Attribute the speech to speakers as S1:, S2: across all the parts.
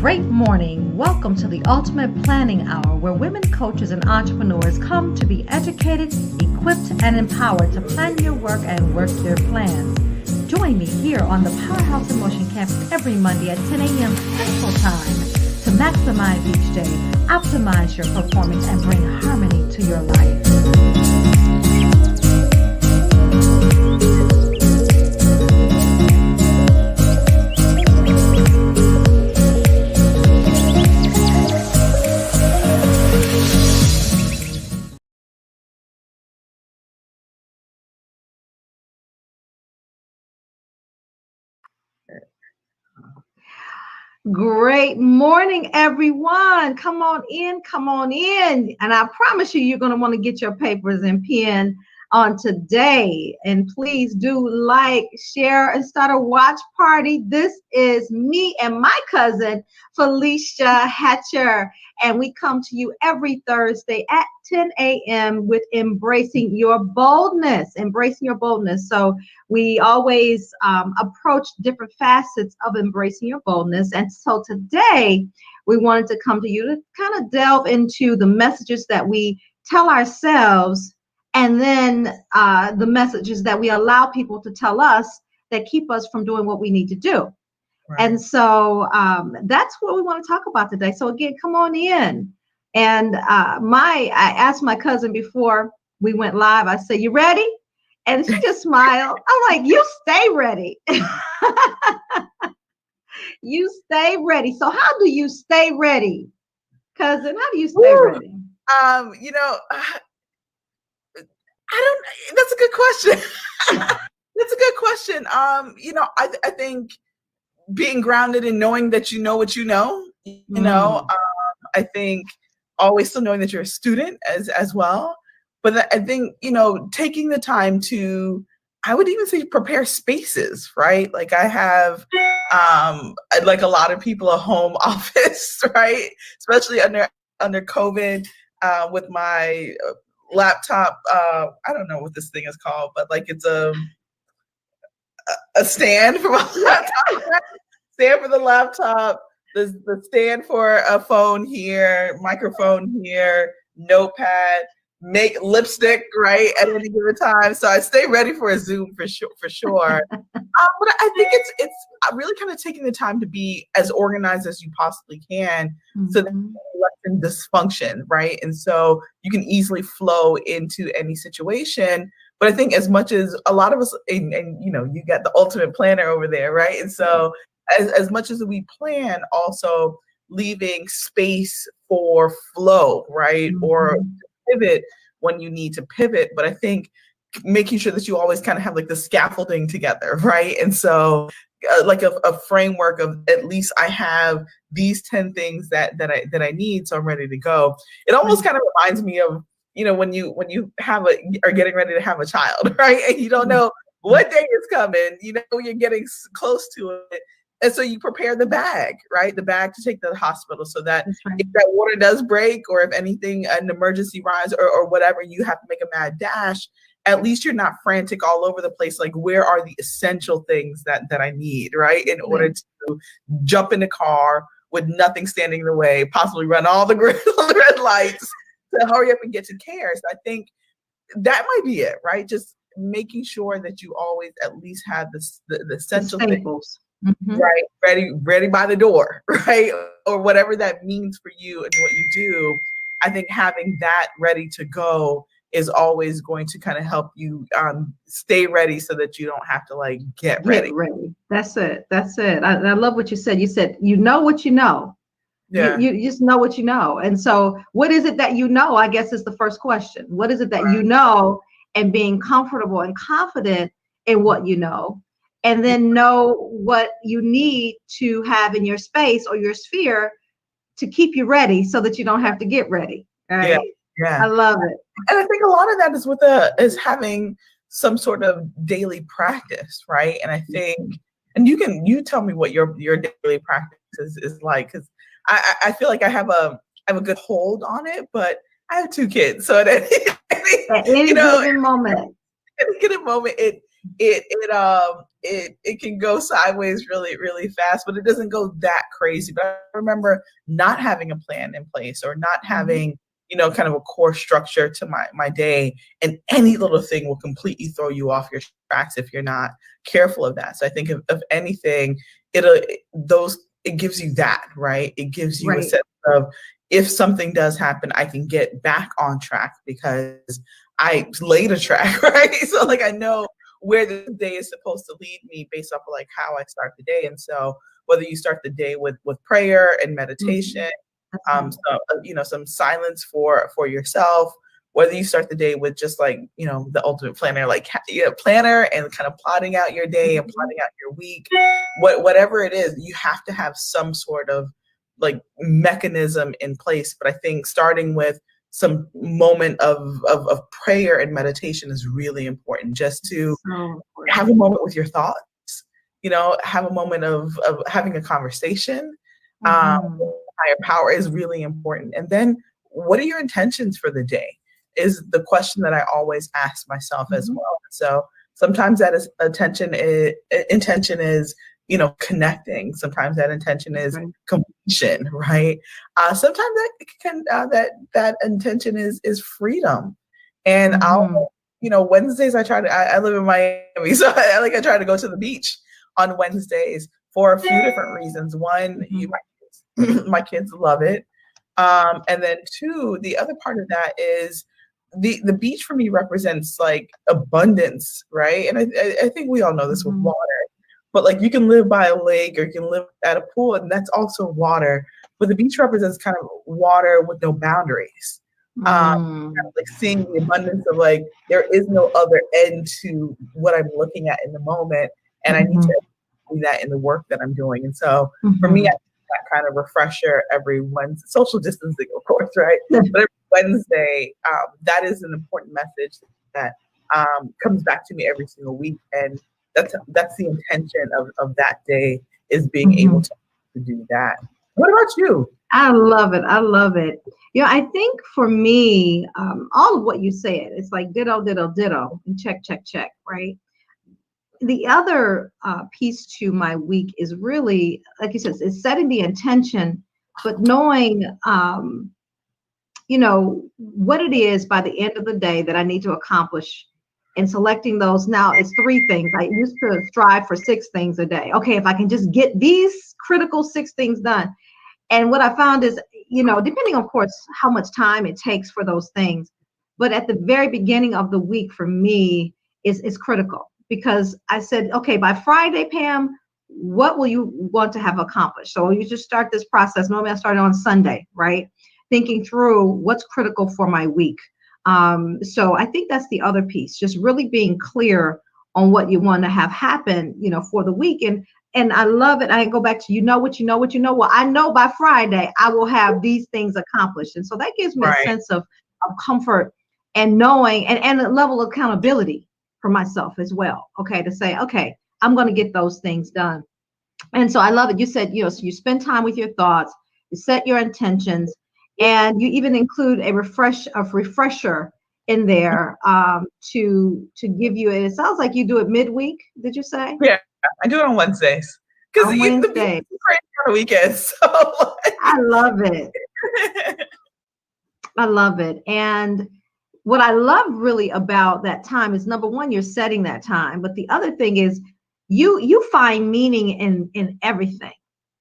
S1: Great morning. Welcome to the Ultimate Planning Hour, where women coaches and entrepreneurs come to be educated, equipped, and empowered to plan your work and work your plans. Join me here on the Powerhouse in Motion campus every Monday at 10 a.m. Central Time to maximize each day, optimize your performance, and bring harmony to your life. Great morning, everyone. Come on in, come on in. And I promise you're going to want to get your papers and pen on today. And please do like, share, and start a watch party. This is me and my cousin, Felecia Hatcher. And we come to you every Thursday at 10 a.m. with Embracing Your Boldness. Embracing Your Boldness. So we always approach different facets of embracing your boldness. And so today we wanted to come to you to kind of delve into the messages that we tell ourselves, and then the messages that we allow people to tell us that keep us from doing what we need to do. Right. And so that's what we want to talk about today. So again, come on in. And I asked my cousin before we went live, I said, "You ready?" And she just smiled. I'm like, "You stay ready." You stay ready. So how do you stay ready, cousin? How do you stay ready?
S2: That's a good question. That's a good question. I think being grounded in knowing that you know what you know, I think always still knowing that you're a student as well. But I think, taking the time to, I would even say, prepare spaces, right? Like I have, like a lot of people, a home office, right? Especially under COVID, with my laptop. I don't know what this thing is called, but like it's a stand for my laptop, stand for the laptop, the stand for a phone here, microphone here, notepad, make lipstick right at any given time. So I stay ready for a Zoom for sure. But I think it's really kind of taking the time to be as organized as you possibly can, so that you lessen dysfunction, right? And so you can easily flow into any situation. But I think as much as a lot of us, and you got the ultimate planner over there, right? And so as much as we plan, also leaving space for flow, right? Or pivot when you need to pivot. But I think making sure that you always kind of have like the scaffolding together, right? And so like a framework of, at least I have these 10 things that I need, so I'm ready to go. It almost kind of reminds me of, when you are getting ready to have a child, right? And you don't know what day is coming, you're getting close to it. And so you prepare the bag, right? The bag to take to the hospital, so that if that water does break, or if anything, an emergency rise or whatever, you have to make a mad dash, at least you're not frantic all over the place. Like, where are the essential things that I need, right? In order to jump in the car with nothing standing in the way, possibly run all the red lights to hurry up and get to care. So I think that might be it, right? Just making sure that you always at least have the essential things. Right, ready by the door, right? Or whatever that means for you and what you do. I think having that ready to go is always going to kind of help you stay ready, so that you don't have to get ready.
S1: That's it. I love what you said. You said, you know what you know. Yeah. You just know what you know. And so what is it that you know, I guess, is the first question. What is it that you know, and being comfortable and confident in what you know, and then know what you need to have in your space or your sphere to keep you ready, so that you don't have to get ready. Right?
S2: Yeah.
S1: I love it.
S2: And I think a lot of that is having some sort of daily practice, right? And I think, and you tell me what your daily practice is like, because I feel like I have a good hold on it, but I have 2 kids, so at any
S1: given moment,
S2: at any given moment, it can go sideways really, really fast, but it doesn't go that crazy. But I remember not having a plan in place or not having, kind of a core structure to my day, and any little thing will completely throw you off your tracks if you're not careful of that. So I think of anything, it gives you that, right? It gives you a sense of, if something does happen, I can get back on track because I laid a track, right? So like I know where the day is supposed to lead me based off of like how I start the day. And so whether you start the day with prayer and meditation, some silence for yourself, whether you start the day with just like, the ultimate planner, like planner and kind of plotting out your day and plotting out your week, whatever it is, you have to have some sort of like mechanism in place. But I think starting with some moment of prayer and meditation is really important, just to have a moment with your thoughts, have a moment of having a conversation. Higher power is really important. And then what are your intentions for the day is the question that I always ask myself as well. So sometimes that is intention is, connecting. Sometimes that intention is completion, right? Sometimes that intention is freedom. And Wednesdays I live in Miami, so I try to go to the beach on Wednesdays for a few different reasons. One, my kids love it. And then two, the other part of that is the beach for me represents like abundance, right? And I think we all know this with water. But like you can live by a lake or you can live at a pool, and that's also water. But the beach represents kind of water with no boundaries. Kind of like seeing the abundance of like, there is no other end to what I'm looking at in the moment. And I need to do that in the work that I'm doing. And so for me, I need that kind of refresher every Wednesday, social distancing, of course, right? But every Wednesday, that is an important message that comes back to me every single week. And that's the intention of that day, is being able to do that. What about you?
S1: I love it. I love it. I think for me, all of what you said, it's like ditto, ditto, ditto, and check, check, check, right? The other piece to my week is really, like you said, is setting the intention, but knowing, what it is by the end of the day that I need to accomplish, and selecting those. Now it's 3 things. I used to strive for 6 things a day. Okay, if I can just get these critical 6 things done. And what I found is, depending, of course, how much time it takes for those things, but at the very beginning of the week for me is critical, because I said, okay, by Friday, Pam, what will you want to have accomplished? So you just start this process. Normally I started on Sunday, right? Thinking through what's critical for my week. So I think that's the other piece, just really being clear on what you want to have happen, for the week. And I love it. I go back to, what you know. Well, I know by Friday I will have these things accomplished. And so that gives me a sense of comfort and knowing, and a level of accountability for myself as well. Okay. To say, okay, I'm going to get those things done. And so I love it. You said, so you spend time with your thoughts, you set your intentions, and you even include a refresher in there to give you. And it sounds like you do it midweek. Did you say?
S2: Yeah, I do it on Wednesdays because the beach is great on the weekends. So
S1: I love it. I love it. And what I love really about that time is, number one, you're setting that time, but the other thing is you find meaning in everything.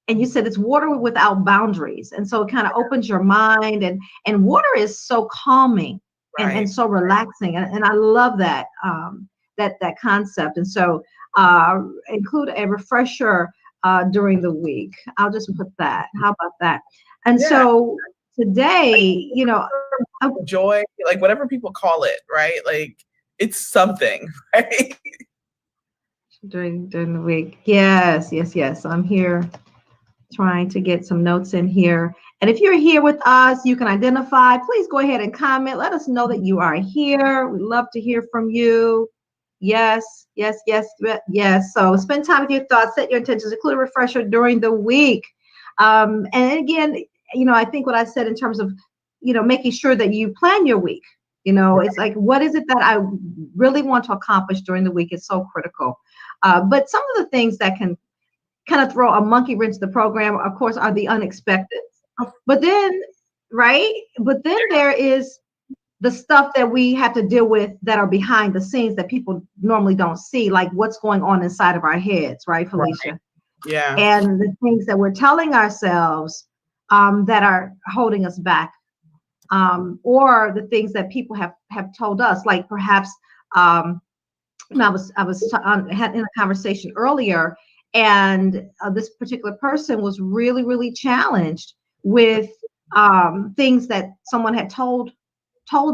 S1: And you said it's water without boundaries. And so it kind of opens your mind, and water is so calming and so relaxing. And I love that, that concept. And so include a refresher during the week. I'll just put that. How about that? And so today,
S2: joy, like whatever people call it, right? Like it's something, right?
S1: During the week. Yes. I'm here trying to get some notes in here. And if you're here with us, you can identify. Please go ahead and comment. Let us know that you are here. We'd love to hear from you. Yes. So spend time with your thoughts, set your intentions, include a refresher during the week. And again, I think what I said in terms of, making sure that you plan your week, You know, it's like, what is it that I really want to accomplish during the week? It's so critical. But some of the things that can kind of throw a monkey wrench the program, of course, are the unexpected. But then, right? But then there is the stuff that we have to deal with that are behind the scenes that people normally don't see, like what's going on inside of our heads, right, Felecia?
S2: Right. Yeah.
S1: And the things that we're telling ourselves that are holding us back, or the things that people have told us, like perhaps I had in a conversation earlier, and this particular person was really, really challenged with things that someone had told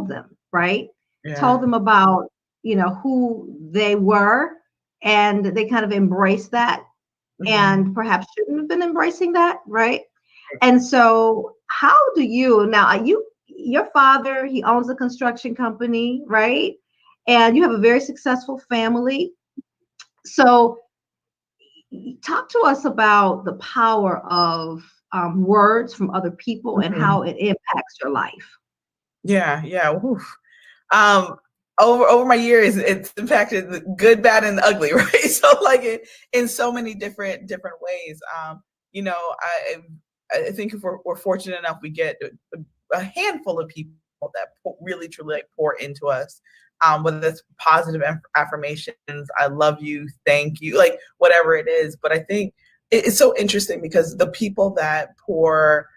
S1: them, right?
S2: Yeah.
S1: Told them about, who they were, and they kind of embraced that, and perhaps shouldn't have been embracing that, right? And so, how do you now? Your father, he owns a construction company, right? And you have a very successful family. So, talk to us about the power of words from other people and
S2: Mhm.
S1: how it impacts your life.
S2: Yeah. Yeah. Oof. Um, over my years, it's impacted the good, bad, and the ugly, right? So like in so many different ways. You know, I think if we're fortunate enough, we get a handful of people that really truly like pour into us. Whether that's positive affirmations, I love you, thank you, like whatever it is. But I think it's so interesting because the people that pour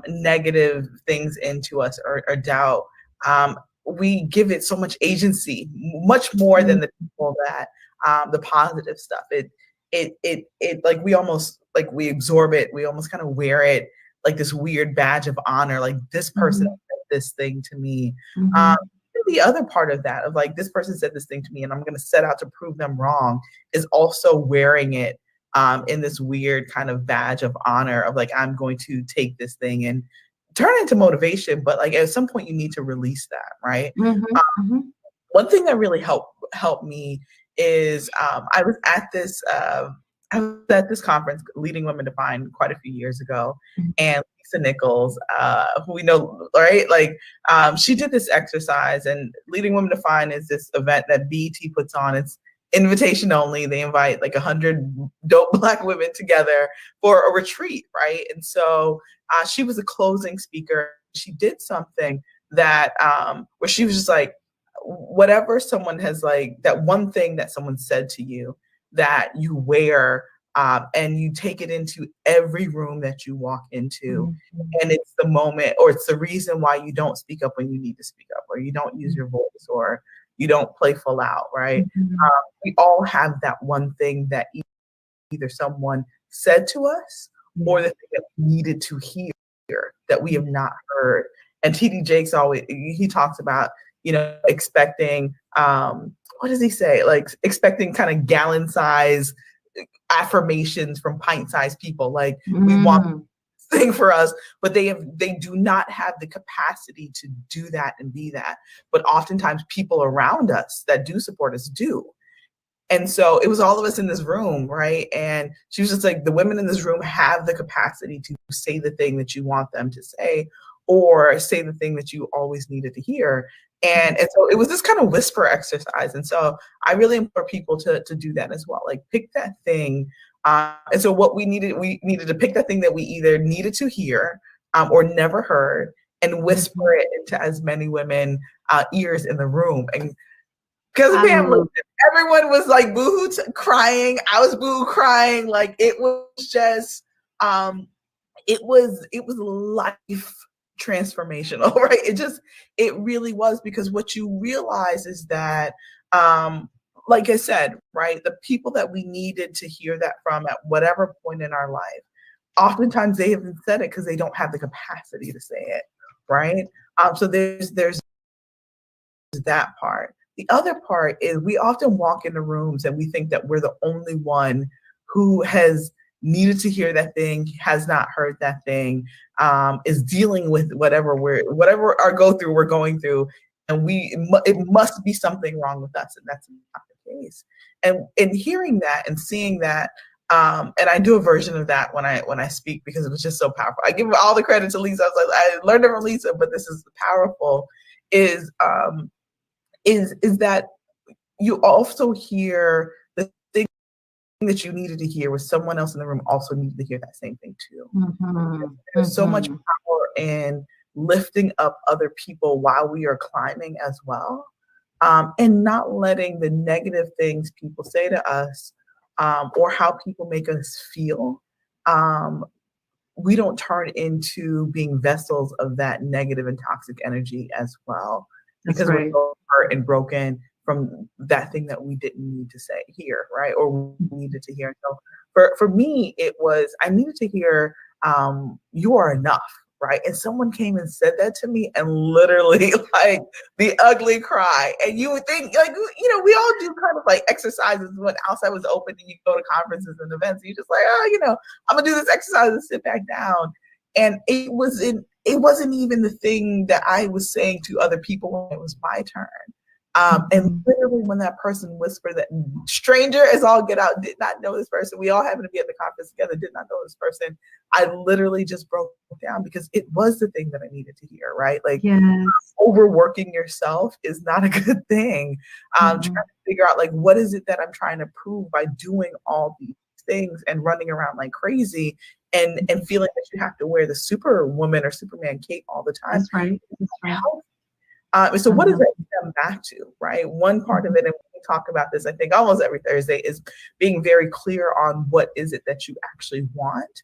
S2: negative things into us or doubt, um, we give it so much agency, much more than the people that the positive stuff. It like we almost like we absorb it. We almost kind of wear it like this weird badge of honor. Like this person said this thing to me. Um, the other part of that, of like this person said this thing to me, and I'm going to set out to prove them wrong, is also wearing it in this weird kind of badge of honor of like I'm going to take this thing and turn it into motivation, but like at some point you need to release that, right? One thing that really helped me is I was at this conference, Leading Women Define, quite a few years ago, and Lisa Nichols, who we know, right? Like she did this exercise, and Leading Women Define is this event that BET puts on. It's invitation only. They invite like 100 dope Black women together for a retreat, right? And so she was a closing speaker. She did something that where she was just like, whatever someone has, like that one thing that someone said to you that you wear, and you take it into every room that you walk into. And it's the moment, or it's the reason why you don't speak up when you need to speak up, or you don't use your voice, or you don't play full out, right? We all have that one thing that either someone said to us or the thing that we needed to hear that we have not heard. And TD Jakes always, he talks about, expecting, what does he say? Like expecting kind of gallon size affirmations from pint sized people. Like we want thing for us, but they do not have the capacity to do that and be that. But oftentimes people around us that do support us do. And so it was all of us in this room, right? And she was just like, the women in this room have the capacity to say the thing that you want them to say, or say the thing that you always needed to hear. And so it was this kind of whisper exercise. And so I really implore people to do that as well. Like pick that thing. And so what we needed to pick that thing that we either needed to hear or never heard, and whisper it into as many women ears in the room. And because everyone was like boohoo crying. I was boohoo crying. Like it was just, it was life transformational, right? It really was, because what you realize is that, like I said, right, the people that we needed to hear that from at whatever point in our life, oftentimes they haven't said it because they don't have the capacity to say it, right? So there's that part. The other part is we often walk into rooms and we think that we're the only one who has needed to hear that thing, has not heard that thing, is dealing with whatever our we're going through, and it must be something wrong with us, and that's not the case. And in hearing that and seeing that, and I do a version of that when I speak, because it was just so powerful. I give all the credit to Lisa. I was like, I learned it from Lisa, but this is powerful. is that you also hear the thing that you needed to hear was someone else in the room also needed to hear that same thing too. There's so much power in lifting up other people while we are climbing as well, and not letting the negative things people say to us, or how people make us feel, we don't turn into being vessels of that negative and toxic energy as well, because we're so hurt and broken from that thing that we didn't need to say here, right? Or we needed to hear. So for me, it was, I needed to hear, you are enough, right? And someone came and said that to me, and literally like the ugly cry. And you would think, like, we all do kind of like exercises when outside was open and you go to conferences and events, and you're just like, oh, I'm gonna do this exercise and sit back down. And it wasn't even the thing that I was saying to other people when it was my turn. And literally when that person whispered, that stranger as all get out, did not know this person. We all happened to be at the conference together, did not know this person. I literally just broke down, because it was the thing that I needed to hear, right? Like, overworking yourself is not a good thing. Trying to figure out, like, what is it that I'm trying to prove by doing all these things and running around like crazy, and feeling that you have to wear the superwoman or Superman cape all the time.
S1: That's right. That's right.
S2: So what does that come back to, right? One part of it, and we talk about this, I think almost every Thursday, is being very clear on what is it that you actually want,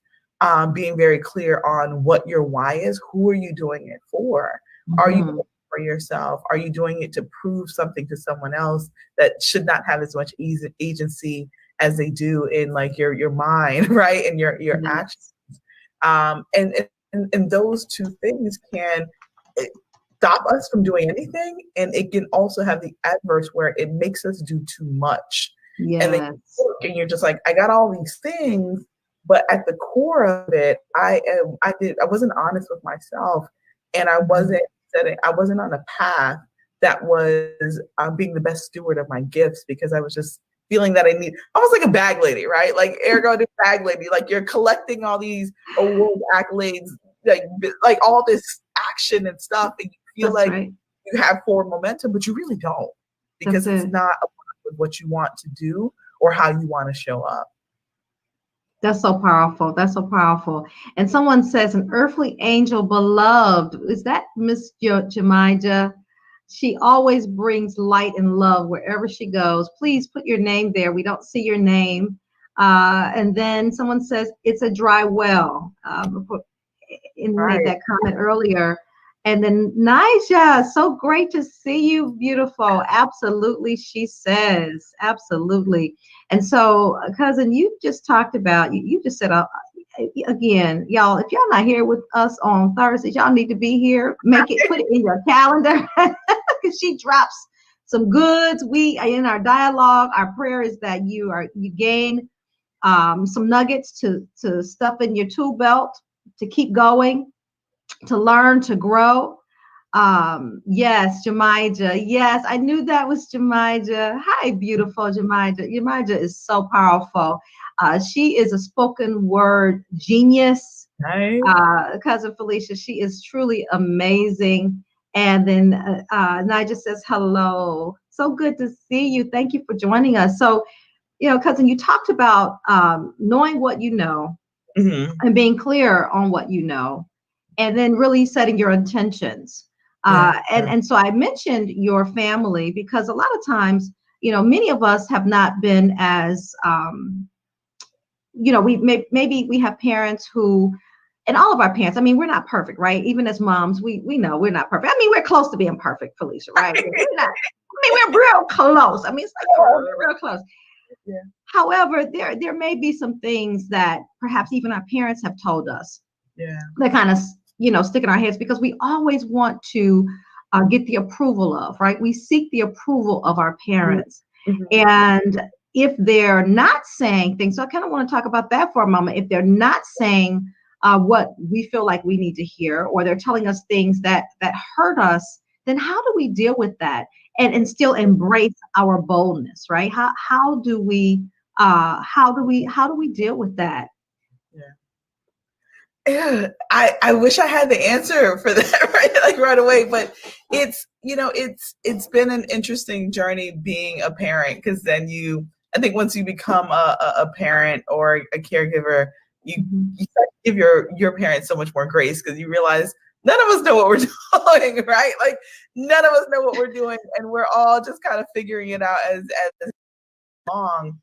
S2: being very clear on what your why is. Who are you doing it for? Are you doing it for yourself? Are you doing it to prove something to someone else that should not have as much agency as they do in like your mind, right? And your actions. And those two things can stop us from doing anything, and it can also have the adverse where it makes us do too much. And then you're just like, I got all these things, but at the core of it, I wasn't honest with myself, and I wasn't on a path that was being the best steward of my gifts, because I was just feeling that I need, almost like a bag lady, right? Like ergo the bag lady, like you're collecting all these award accolades, like all this action and stuff, and you feel you have forward momentum, but you really don't, because it's not aligned with what you want to do or how you want to show up.
S1: That's so powerful. That's so powerful. And someone says, an earthly angel beloved. Is that Miss Jemijah? She always brings light and love wherever she goes. Please put your name there. We don't see your name. And then someone says, it's a dry well. Made that comment earlier. And then Nija, so great to see you, beautiful. Absolutely, she says, absolutely. And so, cousin, you just talked about, you just said, again, y'all, if y'all not here with us on Thursdays, y'all need to be here. Put it in your calendar, because she drops some goods. We, in our dialogue, our prayer is that you gain some nuggets to stuff in your tool belt, to keep going, to learn, to grow. Yes, Jemijah. Yes, I knew that was Jemijah. Hi, beautiful Jemijah. Jemijah is so powerful. She is a spoken word genius.
S2: Nice.
S1: Cousin Felecia, she is truly amazing. And then Nija says, hello. So good to see you. Thank you for joining us. So, cousin, you talked about knowing what you know, and being clear on what you know, and then really setting your intentions. And so I mentioned your family, because a lot of times, many of us have not been as, maybe we have parents who, and all of our parents, I mean, we're not perfect, right? Even as moms, we know we're not perfect. I mean, we're close to being perfect, Felecia, right? We're real close. I mean, it's like, we're real close. Yeah. However, there may be some things that perhaps even our parents have told us that kind of, stick in our heads, because we always want to get the approval of, right? We seek the approval of our parents. And if they're not saying things, so I kind of want to talk about that for a moment. If they're not saying what we feel like we need to hear, or they're telling us things that hurt us, then how do we deal with that and still embrace our boldness, right? How do we deal with that?
S2: I wish I had the answer for that right away, but it's it's been an interesting journey being a parent, because then I think once you become a parent or a caregiver, you start to give your parents so much more grace, because you realize none of us know what we're doing, right? Like none of us know what we're doing, and we're all just kind of figuring it out as long.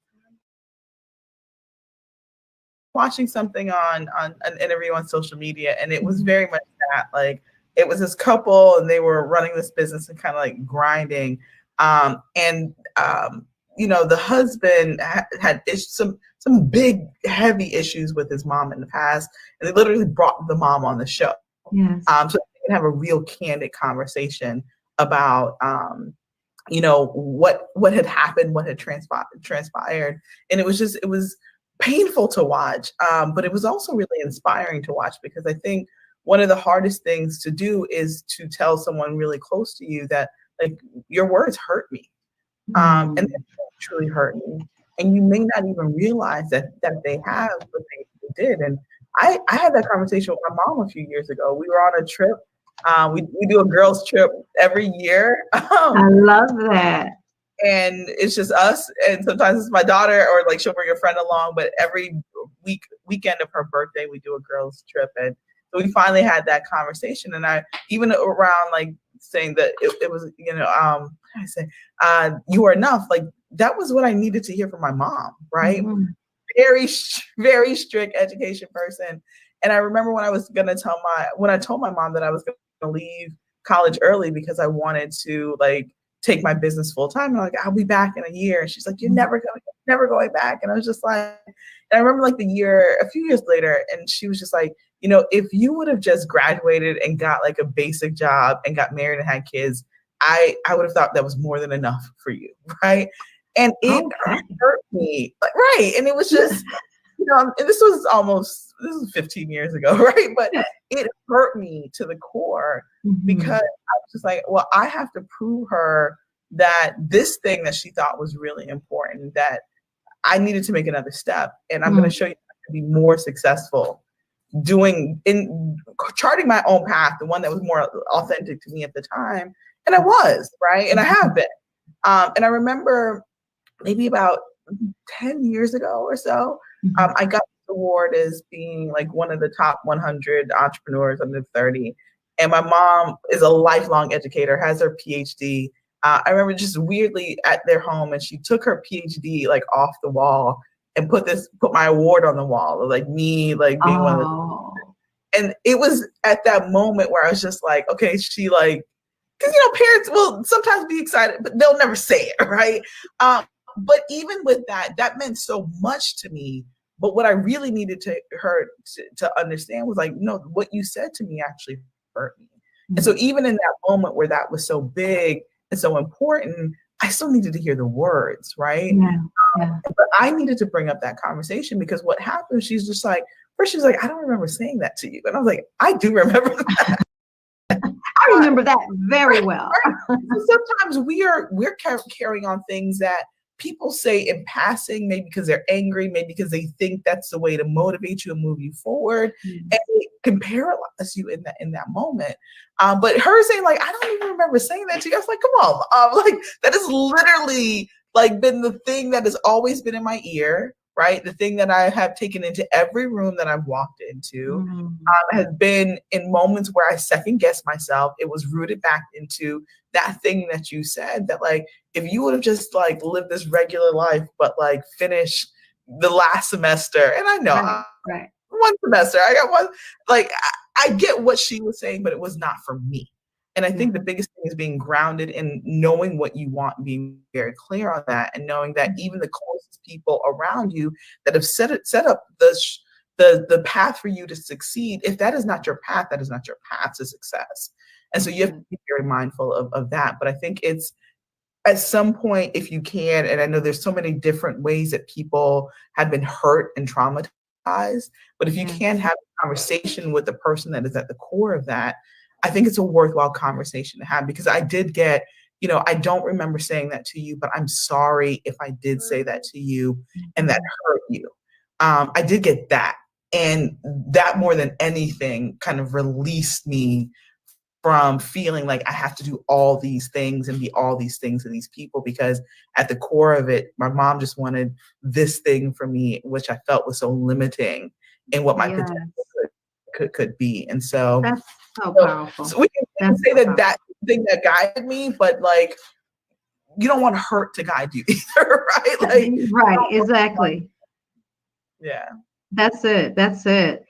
S2: Watching something on an interview on social media, and it was very much that, like, it was this couple and they were running this business and kind of like grinding, and the husband had some big heavy issues with his mom in the past, and they literally brought the mom on the show.
S1: Yes.
S2: So they can have a real candid conversation about what had happened, what had transpired, and it was painful to watch, but it was also really inspiring to watch, because I think one of the hardest things to do is to tell someone really close to you that, like, your words hurt me, and they truly hurt me, and you may not even realize that they have, but they did. And I had that conversation with my mom a few years ago. We were on a trip. We do a girls trip every year.
S1: I love that.
S2: And it's just us, and sometimes it's my daughter, or like she'll bring a friend along, but every weekend of her birthday we do a girls trip. And so we finally had that conversation, and I, even around like saying that it was, I say, you are enough, like that was what I needed to hear from my mom, right? Very, very strict education person. And I remember when I told my mom that I was going to leave college early because I wanted to like take my business full time. And I'm like, I'll be back in a year. And she's like, you're never going back. And I was just like, and I remember like a few years later, and she was just like, if you would have just graduated and got like a basic job and got married and had kids, I would have thought that was more than enough for you. Right. And it hurt me. Like, right. And it was just, and this was 15 years ago. Right. But it hurt me to the core, because I was just like, well, I have to prove her that this thing that she thought was really important, that I needed to make another step. And I'm going to show you how to be more successful charting my own path, the one that was more authentic to me at the time. And I was, right. And I have been. And I remember maybe about 10 years ago or so, I got this award as being like one of the top 100 entrepreneurs under 30. And my mom is a lifelong educator, has her PhD. I remember just weirdly at their home, and she took her PhD like off the wall and put my award on the wall, like me, like being one of the. And it was at that moment where I was just like, okay, she like, because parents will sometimes be excited, but they'll never say it, right? But even with that meant so much to me. But what I really needed her to understand was like, no, what you said to me actually hurt me. And so even in that moment where that was so big and so important, I still needed to hear the words, right? But I needed to bring up that conversation, because what happened, she's just like, first she's like, I don't remember saying that to you. And I was like, I do remember that.
S1: I remember that very well.
S2: Sometimes we're carrying on things that people say in passing, maybe because they're angry, maybe because they think that's the way to motivate you and move you forward, and it can paralyze you in that moment. But her saying like, I don't even remember saying that to you. I was like, come on, like that has literally like been the thing that has always been in my ear, right? The thing that I have taken into every room that I've walked into has been in moments where I second guessed myself. It was rooted back into that thing that you said, that like, if you would have just like lived this regular life, but like finish the last semester, and I know one semester, I got one, like I get what she was saying, but it was not for me. And I think the biggest thing is being grounded in knowing what you want, being very clear on that, and knowing that even the closest people around you that have set up the path for you to succeed, if that is not your path, that is not your path to success. And so you have to be very mindful of that. But I think it's, at some point, if you can, and I know there's so many different ways that people have been hurt and traumatized, but if you can have a conversation with the person that is at the core of that, I think it's a worthwhile conversation to have. Because I did get, I don't remember saying that to you, but I'm sorry if I did say that to you and that hurt you. I did get that. And that more than anything kind of released me from feeling like I have to do all these things and be all these things to these people, because at the core of it, my mom just wanted this thing for me, which I felt was so limiting in what my potential could be. And so
S1: that's so powerful.
S2: So we can say that that's the thing that guided me, but like, you don't want hurt to guide you either, right? Like,
S1: right, exactly.
S2: Yeah.
S1: That's it. That's it.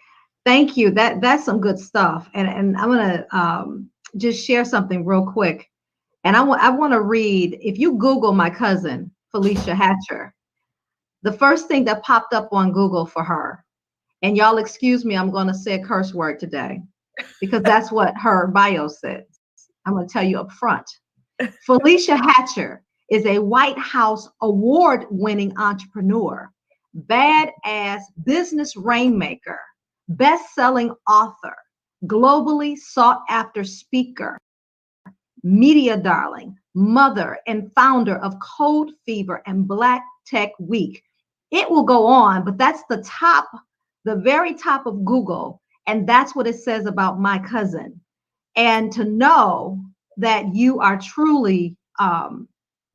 S1: Thank you. That's some good stuff. And I'm gonna just share something real quick. And I want to read. If you Google my cousin Felecia Hatcher, the first thing that popped up on Google for her, and y'all excuse me, I'm going to say a curse word today because that's what her bio says. I'm going to tell you up front. Felecia Hatcher is a White House award-winning entrepreneur, badass business rainmaker, best-selling author, globally sought-after speaker, media darling, mother, and founder of Code Fever and Black Tech Week. It will go on, but that's the top, the very top of Google, and that's what it says about my cousin. And to know that you are truly, I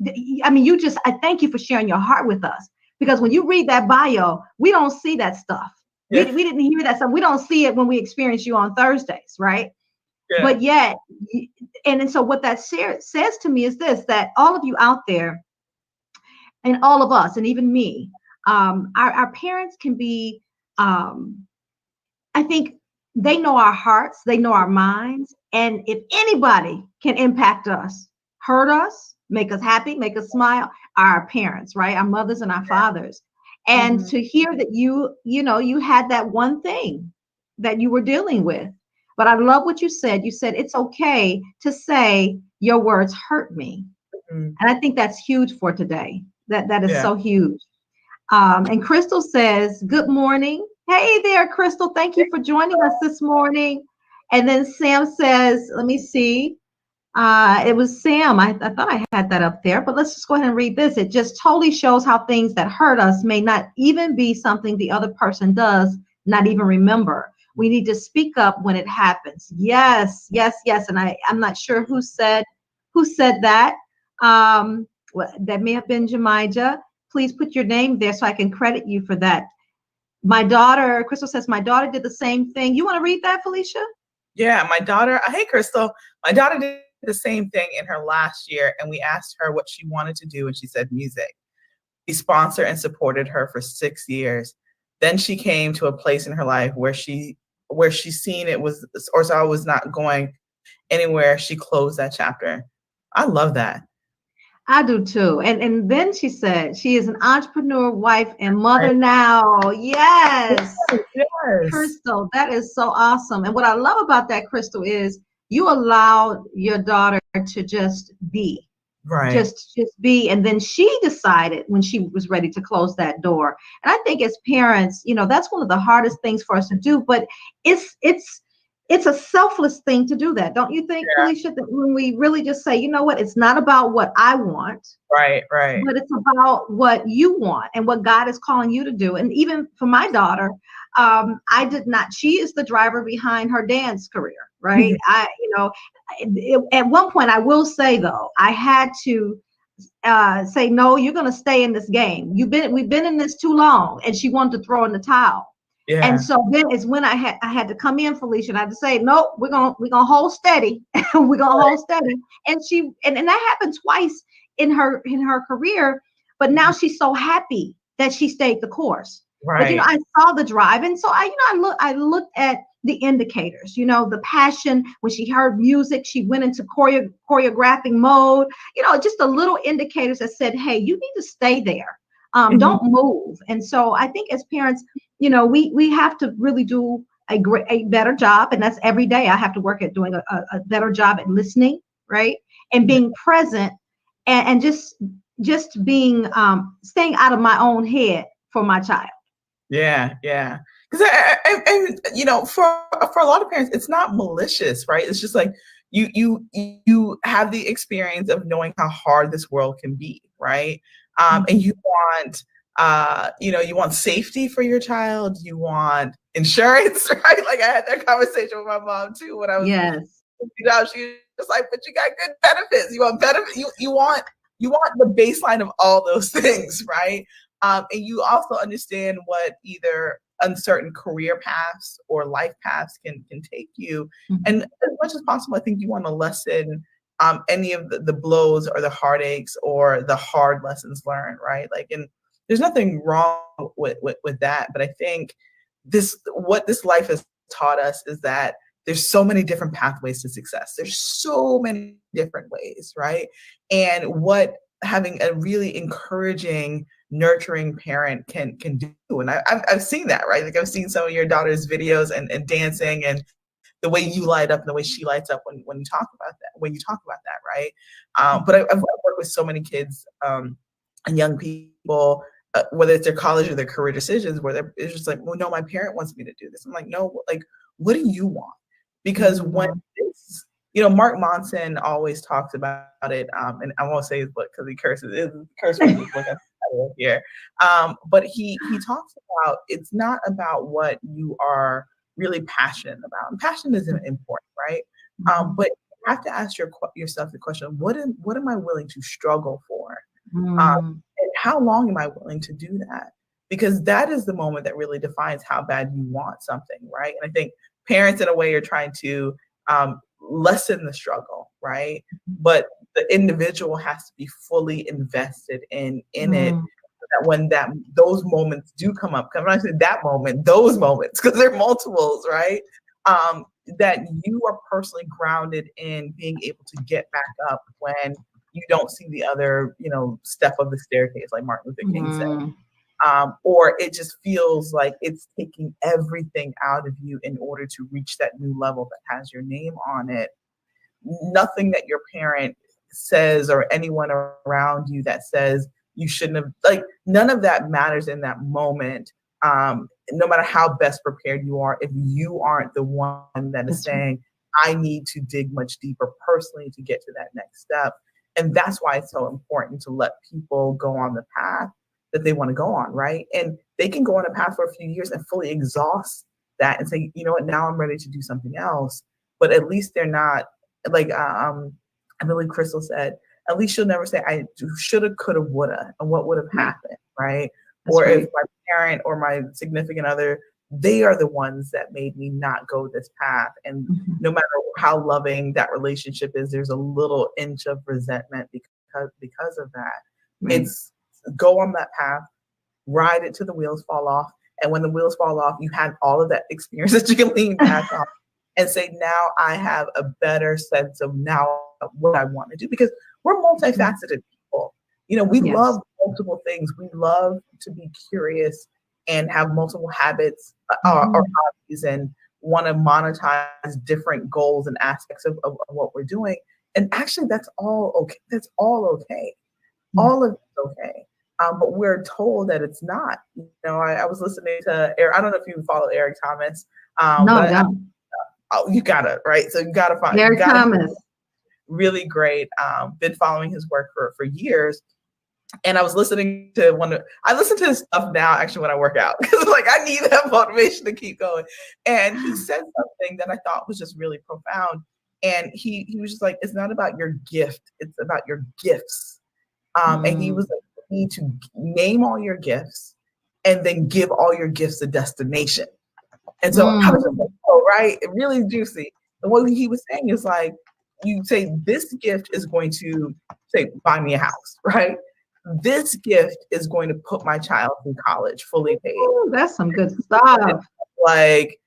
S1: mean, I thank you for sharing your heart with us, because when you read that bio, we don't see that stuff.
S2: Yeah.
S1: We didn't hear that stuff. We don't see it when we experience you on Thursdays, right?
S2: Yeah.
S1: But yet, and so what that says to me is this, that all of you out there, and all of us, and even me, our parents can be, I think they know our hearts, they know our minds. And if anybody can impact us, hurt us, make us happy, make us smile, our parents, right? Our mothers and our fathers. And to hear that you had that one thing that you were dealing with. But I love what you said. You said it's okay to say your words hurt me. And I think that's huge for today. That is so huge. And Crystal says, good morning. Hey there, Crystal. Thank you for joining us this morning. And then Sam says, let me see. It was Sam. I thought I had that up there, but let's just go ahead and read this. It just totally shows how things that hurt us may not even be something the other person does not even remember. We need to speak up when it happens. Yes, yes, yes. And I'm not sure who said that. That may have been Jemijah. Please put your name there so I can credit you for that. My daughter, Crystal says, my daughter did the same thing. You want to read that, Felecia?
S2: Yeah, my daughter, hey, Crystal, my daughter did the same thing in her last year, and we asked her what she wanted to do, and she said music. We sponsored and supported her for 6 years. Then she came to a place in her life where she's seen it was, or saw it was not going anywhere. She closed that chapter. I love that.
S1: I do too. And then she said she is an entrepreneur, wife, and mother now. Yes.
S2: Yes.
S1: Crystal, that is so awesome. And what I love about that, Crystal, is you allowed your daughter to just be.
S2: Right.
S1: Just be. And then she decided when she was ready to close that door. And I think as parents, that's one of the hardest things for us to do, but it's a selfless thing to do that. Don't you think, Felecia, that when we really just say, you know what, it's not about what I want.
S2: Right.
S1: But it's about what you want and what God is calling you to do. And even for my daughter, I did not, she is the driver behind her dance career, right? At one point, I will say though, I had to say, no, you're going to stay in this game. We've been in this too long. And she wanted to throw in the towel. Yeah. And so then is when I had to come in, Felecia, and I had to say, nope, we're gonna hold steady. We're gonna hold steady. And she and that happened twice in her career, but now she's so happy that she stayed the course. Right. But I saw the drive, and so I looked at the indicators, the passion. When she heard music, she went into choreographing mode, just the little indicators that said, hey, you need to stay there. Don't move. And so I think as parents, we have to really do a better job. And that's every day. I have to work at doing a better job at listening, right? And being present and just being, staying out of my own head for my child.
S2: Yeah. Yeah. Because for a lot of parents, it's not malicious, right? It's just like you have the experience of knowing how hard this world can be, right? And you want, you want safety for your child. You want insurance, right? Like I had that conversation with my mom too when I was She's just like, but you got good benefits. You want benefit. You want the baseline of all those things, right? And you also understand what either uncertain career paths or life paths can take you.
S1: Mm-hmm.
S2: And as much as possible, I think you want to lessen any of the blows or the heartaches or the hard lessons learned, right? Like, and there's nothing wrong with that. But I think what this life has taught us is that there's so many different pathways to success. There's so many different ways, right? And what having a really encouraging, nurturing parent can do. And I've seen that, right? Like I've seen some of your daughter's videos and dancing and the way you light up and the way she lights up when you talk about that, right? But I've worked with so many kids and young people, whether it's their college or their career decisions, where it's just like, well, no, my parent wants me to do this. I'm like, no, like, what do you want? Because when it's, Mark Monson always talks about it, and I won't say his book because he curses. It's curse word his book here. But he talks about it's not about what you are really passionate about. And passion isn't important, right? But you have to ask yourself the question: what am I willing to struggle for? And how long am I willing to do that? Because that is the moment that really defines how bad you want something, right? And I think parents, in a way, are trying to lessen the struggle, right? But the individual has to be fully invested in it. That when those moments do come up, when I say that moment, those moments, because they're multiples, right? That you are personally grounded in being able to get back up when you don't see the other, step of the staircase, like Martin Luther King said. Or it just feels like it's taking everything out of you in order to reach that new level that has your name on it. Nothing that your parent says or anyone around you that says you shouldn't have, like, none of that matters in that moment. No matter how best prepared you are, if you aren't the one that is saying, I need to dig much deeper personally to get to that next step. And that's why it's so important to let people go on the path that they want to go on, right? And they can go on a path for a few years and fully exhaust that and say, you know what, now I'm ready to do something else. But at least they're not like, I believe Crystal said, at least you'll never say, I shoulda, coulda, woulda, and what would have happened, right? That's or right. If my parent or my significant other, they are the ones that made me not go this path. And no matter how loving that relationship is, there's a little inch of resentment because of that. Right. It's go on that path, ride it till the wheels fall off. And when the wheels fall off, you have all of that experience that you can lean back on and say, now I have a better sense of now what I want to do, because we're multifaceted people. We love multiple things. We love to be curious and have multiple habits or hobbies and want to monetize different goals and aspects of what we're doing. And actually, that's all okay. That's all okay. All of it's okay. But we're told that it's not. I was listening to Eric. I don't know if you follow Eric Thomas.
S1: No.
S2: You gotta, right? So you gotta find
S1: Eric Thomas.
S2: Really great. Been following his work for years. And I was listening to I listen to his stuff now, actually, when I work out, because like I need that motivation to keep going. And he said something that I thought was just really profound. And he was just like, it's not about your gift, it's about your gifts. And he was like, you need to name all your gifts and then give all your gifts a destination. And so I was just like, oh, right, really juicy. And what he was saying is like, you say this gift is going to say, buy me a house, right? This gift is going to put my child in college fully paid.
S1: Ooh, that's some good stuff.
S2: Like,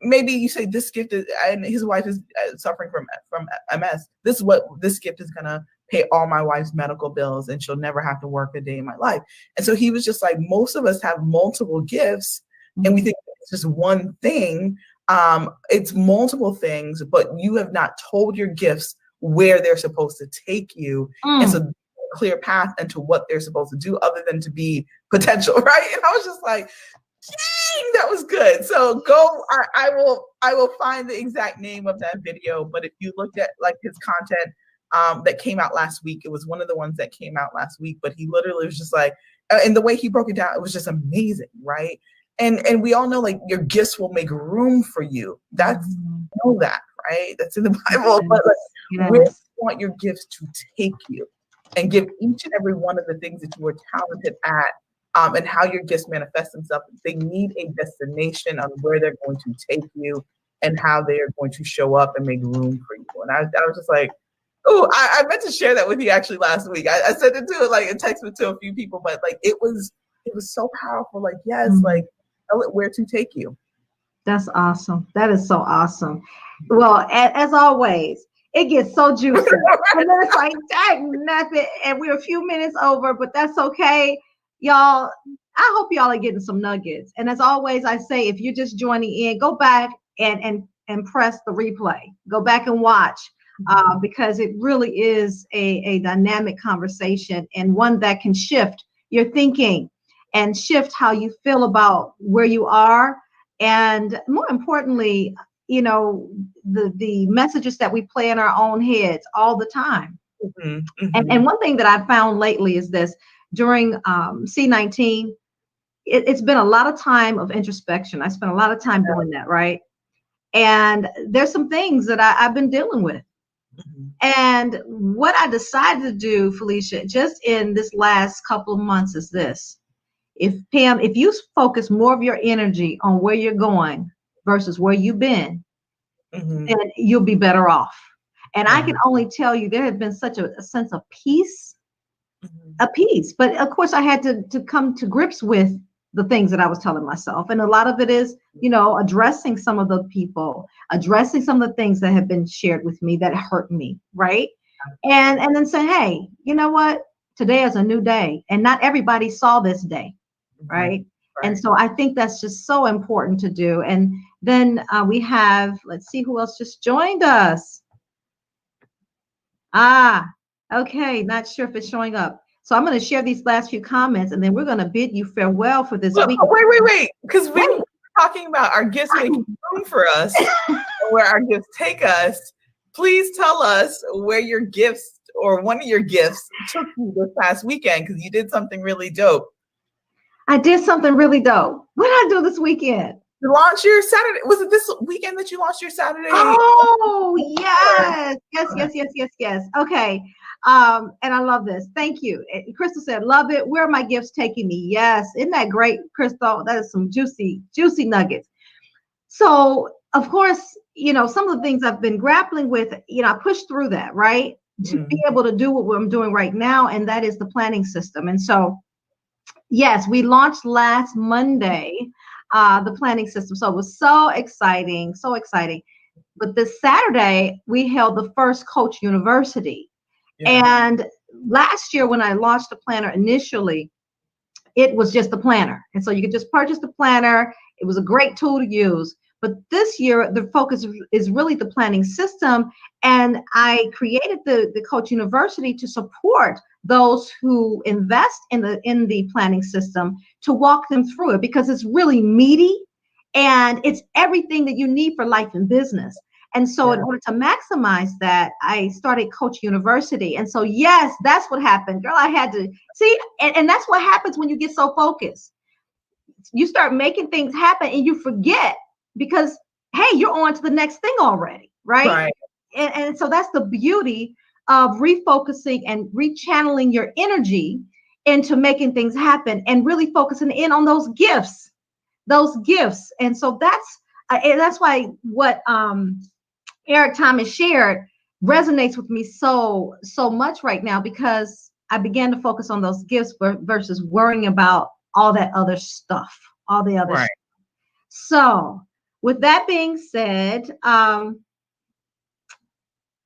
S2: maybe you say this gift is, and his wife is suffering from MS. This gift is going to pay all my wife's medical bills and she'll never have to work a day in my life. And so he was just like, most of us have multiple gifts and we think it's just one thing. It's multiple things, but you have not told your gifts where they're supposed to take you. And so clear path into what they're supposed to do other than to be potential, right? And I was just like, dang, that was good. So I will find the exact name of that video, but if you looked at like his content that came out last week, it was one of the ones that came out last week, but he literally was just like, and the way he broke it down, it was just amazing, right? And we all know like your gifts will make room for you. That's know that, right? That's in the Bible. But like, where do
S1: Yes.
S2: you want your gifts to take you? And give each and every one of the things that you are talented at, and how your gifts manifest themselves. They need a destination on where they're going to take you and how they are going to show up and make room for you. And I was just like, oh, I meant to share that with you actually last week. I sent it to like a text to a few people, but like it was so powerful. Like, yes, like tell it where to take you.
S1: That's awesome. That is so awesome. Well, as always, it gets so juicy. And then it's like, dang, nothing. And we're a few minutes over, but that's okay. Y'all, I hope y'all are getting some nuggets. And as always, I say, if you're just joining in, go back and press the replay. Go back and watch, because it really is a dynamic conversation, and one that can shift your thinking and shift how you feel about where you are. And more importantly, you know, the messages that we play in our own heads all the time. And one thing that I found lately is this: during C19, it's been a lot of time of introspection. I spent a lot of time doing that, right? And there's some things that I've been dealing with. And what I decided to do, Felecia, just in this last couple of months is this. If Pam, if you focus more of your energy on where you're going versus where you've been, then you'll be better off. And I can only tell you there has been such a sense of peace, But of course, I had to come to grips with the things that I was telling myself. And a lot of it is, you know, addressing some of the people, addressing some of the things that have been shared with me that hurt me, right? And then say, hey, you know what? Today is a new day. And not everybody saw this day. Right. And so I think that's just so important to do. And then we have, let's see who else just joined us. Okay. Not sure if it's showing up. So I'm going to share these last few comments, and then we're going to bid you farewell for this week.
S2: Wait. Because we're talking about our gifts making room for us, where our gifts take us. Please tell us where your gifts or one of your gifts took you this past weekend, because you did something really dope.
S1: I did something really dope. What did I do this weekend?
S2: You launched your Saturday. Was it this weekend that you launched your Saturday?
S1: Oh, yes. Yes. Okay. And I love this. Thank you. Crystal said, love it. Where are my gifts taking me? Yes. Isn't that great, Crystal? That is some juicy nuggets. So, of course, you know, some of the things I've been grappling with, you know, I pushed through that, right? To be able to do what I'm doing right now. And that is the planning system. And so, yes, we launched last Monday, the planning system. So it was so exciting. But this Saturday, we held the first Coach University. And last year, when I launched the planner initially, it was just the planner. And so you could just purchase the planner. It was a great tool to use. But this year, the focus is really the planning system. And I created the Coach University to support those who invest in the planning system, to walk them through it, because it's really meaty and it's everything that you need for life and business. And so in order to maximize that, I started Coach University. And so, yes, that's what happened. Girl, I had to see, and that's what happens when you get so focused. You start making things happen and you forget, because, hey, you're on to the next thing already, right? And so that's the beauty of refocusing and rechanneling your energy into making things happen, and really focusing in on those gifts. And so that's why what Eric Thomas shared resonates with me so much right now, because I began to focus on those gifts versus worrying about all that other stuff, all the other stuff. So with that being said,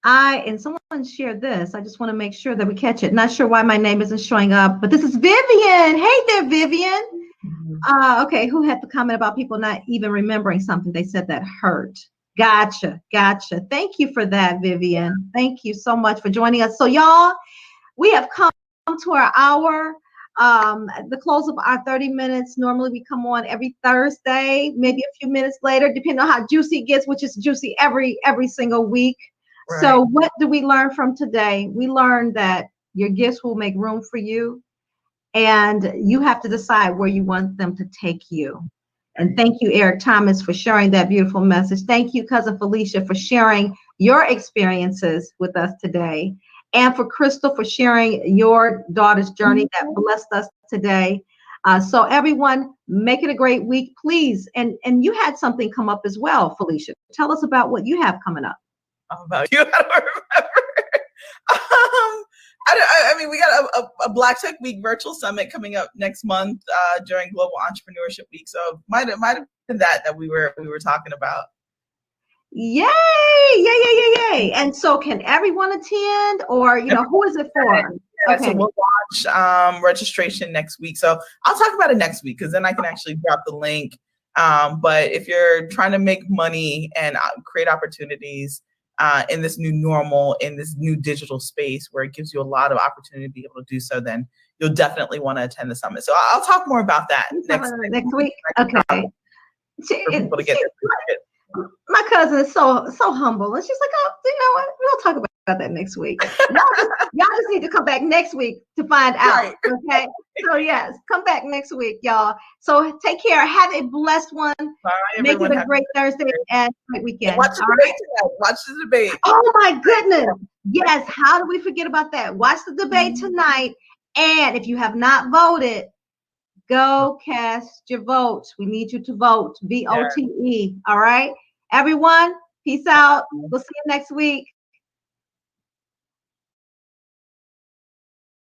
S1: and someone shared this. I just want to make sure that we catch it. Not sure why my name isn't showing up, but this is Vivian. Hey there, Vivian. Okay, who had the comment about people not even remembering something they said that hurt? Gotcha. Thank you for that, Vivian. Thank you so much for joining us. So y'all, we have come to our hour. At the close of our 30 minutes, normally we come on every Thursday, maybe a few minutes later, depending on how juicy it gets, which is juicy every single week. So what do we learn from today? We learned that your gifts will make room for you, and you have to decide where you want them to take you. And thank you, Eric Thomas, for sharing that beautiful message. Thank you, Cousin Felecia, for sharing your experiences with us today. And for Crystal, for sharing your daughter's journey that blessed us today. So everyone, make it a great week, please. And you had something come up as well, Felecia. Tell us about what you have coming up.
S2: About you, I don't remember. I mean, we got a Black Tech Week virtual summit coming up next month during Global Entrepreneurship Week. So might have been that we were talking about.
S1: Yay! Yay! And so, can everyone attend, or who is it for?
S2: Yeah, okay. So we'll launch registration next week. So I'll talk about it next week because then I can actually drop the link. But if you're trying to make money and create opportunities in this new normal, in this new digital space where it gives you a lot of opportunity to be able to do so, then you'll definitely want to attend the summit. So I'll talk more about that next
S1: week. Okay.
S2: For people to get
S1: my cousin is so humble, and she's like, "Oh, you know what? We'll talk about that next week." Y'all just need to come back next week to find out. Right. Okay. So yes, come back next week, y'all. So take care. Have a blessed one. Bye, make it a great Thursday and great weekend.
S2: Watch the debate tonight. Watch the debate.
S1: Oh my goodness. Yes. How do we forget about that? Watch the debate tonight. And if you have not voted, go cast your vote. We need you to vote. VOTE. All right. Everyone, peace out. We'll see you next week.